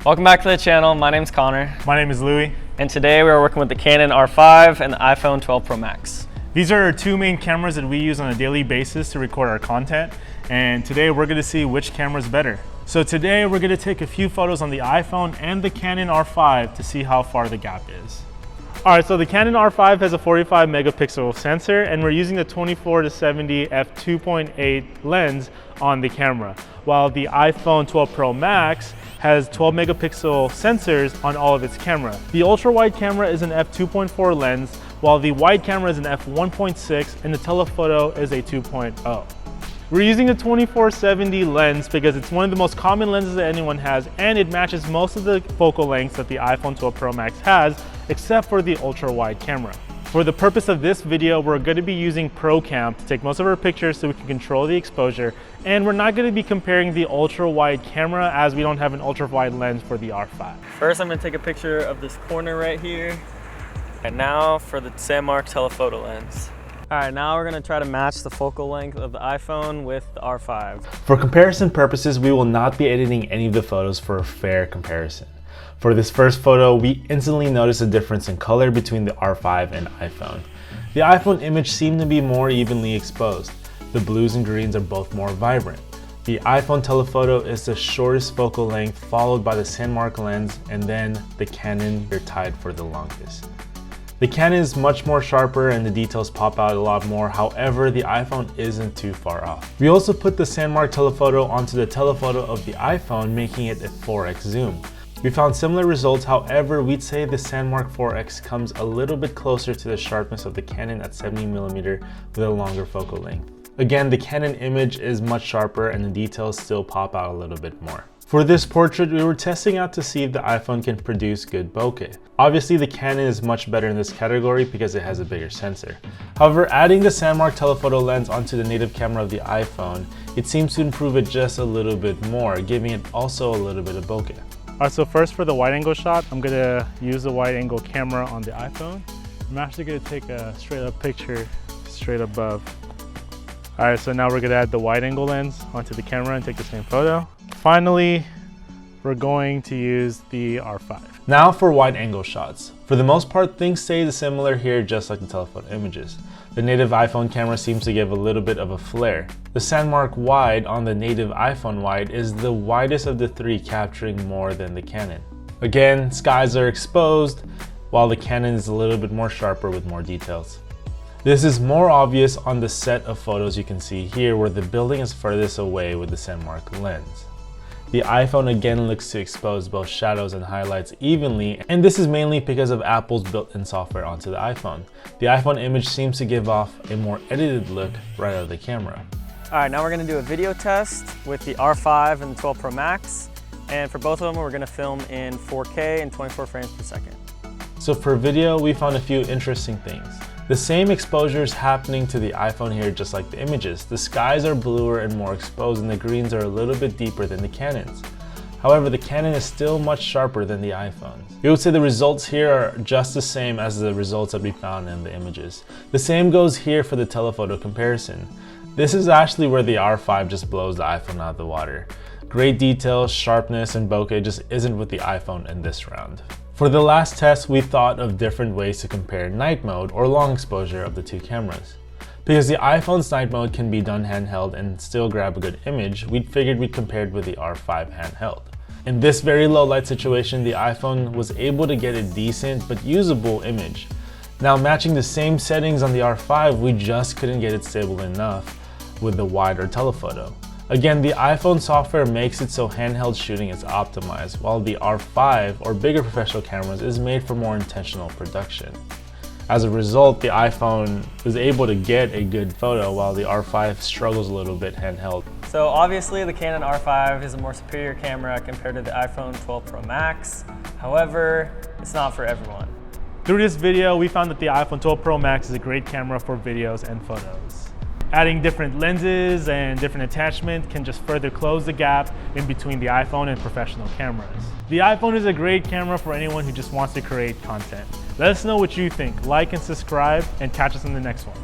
Welcome back to the channel. My name's Connor. My name is Louis. And today we are working with the Canon R5 and the iPhone 12 Pro Max. These are our two main cameras that we use on a daily basis to record our content. And today we're gonna see which camera is better. So today we're gonna take a few photos on the iPhone and the Canon R5 to see how far the gap is. All right, so the Canon R5 has a 45 megapixel sensor and we're using the 24-70 f2.8 lens on the camera, while the iPhone 12 Pro Max has 12 megapixel sensors on all of its camera. The ultra wide camera is an f2.4 lens, while the wide camera is an f1.6 and the telephoto is a 2.0. We're using the 24-70 lens because it's one of the most common lenses that anyone has, and it matches most of the focal lengths that the iPhone 12 Pro Max has, except for the ultra wide camera. For the purpose of this video, we're going to be using ProCam to take most of our pictures so we can control the exposure, and we're not going to be comparing the ultra wide camera as we don't have an ultra wide lens for the R5. First, I'm going to take a picture of this corner right here, and now for the Sammark telephoto lens. All right, now we're gonna try to match the focal length of the iPhone with the R5. For comparison purposes, we will not be editing any of the photos for a fair comparison. For this first photo, we instantly notice a difference in color between the R5 and iPhone. The iPhone image seemed to be more evenly exposed. The blues and greens are both more vibrant. The iPhone telephoto is the shortest focal length, followed by the Sammark lens, and then the Canon are tied for the longest. The Canon is much more sharper and the details pop out a lot more, however the iPhone isn't too far off. We also put the Sammark telephoto onto the telephoto of the iPhone, making it a 4x zoom. We found similar results, however we'd say the Sammark 4x comes a little bit closer to the sharpness of the Canon at 70mm with a longer focal length. Again, the Canon image is much sharper and the details still pop out a little bit more. For this portrait, we were testing out to see if the iPhone can produce good bokeh. Obviously, the Canon is much better in this category because it has a bigger sensor. However, adding the Sammark telephoto lens onto the native camera of the iPhone, it seems to improve it just a little bit more, giving it also a little bit of bokeh. All right, so first for the wide angle shot, I'm gonna use the wide angle camera on the iPhone. I'm actually gonna take a straight up picture straight above. All right, so now we're gonna add the wide angle lens onto the camera and take the same photo. Finally, we're going to use the R5. Now for wide angle shots. For the most part, things stay similar here, just like the telephoto images. The native iPhone camera seems to give a little bit of a flare. The Sammark wide on the native iPhone wide is the widest of the three, capturing more than the Canon. Again, skies are exposed, while the Canon is a little bit more sharper with more details. This is more obvious on the set of photos you can see here, where the building is furthest away with the Sammark lens. The iPhone again looks to expose both shadows and highlights evenly, and this is mainly because of Apple's built-in software onto the iPhone. The iPhone image seems to give off a more edited look right out of the camera. All right, now we're gonna do a video test with the R5 and the 12 Pro Max. And for both of them, we're gonna film in 4K and 24 frames per second. So for video, we found a few interesting things. The same exposure is happening to the iPhone here, just like the images. The skies are bluer and more exposed, and the greens are a little bit deeper than the Canon's. However, the Canon is still much sharper than the iPhone's. We would say the results here are just the same as the results that we found in the images. The same goes here for the telephoto comparison. This is actually where the R5 just blows the iPhone out of the water. Great details, sharpness, and bokeh just isn't with the iPhone in this round. For the last test, we thought of different ways to compare night mode or long exposure of the two cameras. Because the iPhone's night mode can be done handheld and still grab a good image, we figured we'd compare it with the R5 handheld. In this very low light situation, the iPhone was able to get a decent but usable image. Now, matching the same settings on the R5, we just couldn't get it stable enough with the wider telephoto. Again, the iPhone software makes it so handheld shooting is optimized, while the R5 or bigger professional cameras is made for more intentional production. As a result, the iPhone was able to get a good photo while the R5 struggles a little bit handheld. So obviously the Canon R5 is a more superior camera compared to the iPhone 12 Pro Max. However, it's not for everyone. Through this video, we found that the iPhone 12 Pro Max is a great camera for videos and photos. Adding different lenses and different attachments can just further close the gap in between the iPhone and professional cameras. The iPhone is a great camera for anyone who just wants to create content. Let us know what you think. Like and subscribe, and catch us in the next one.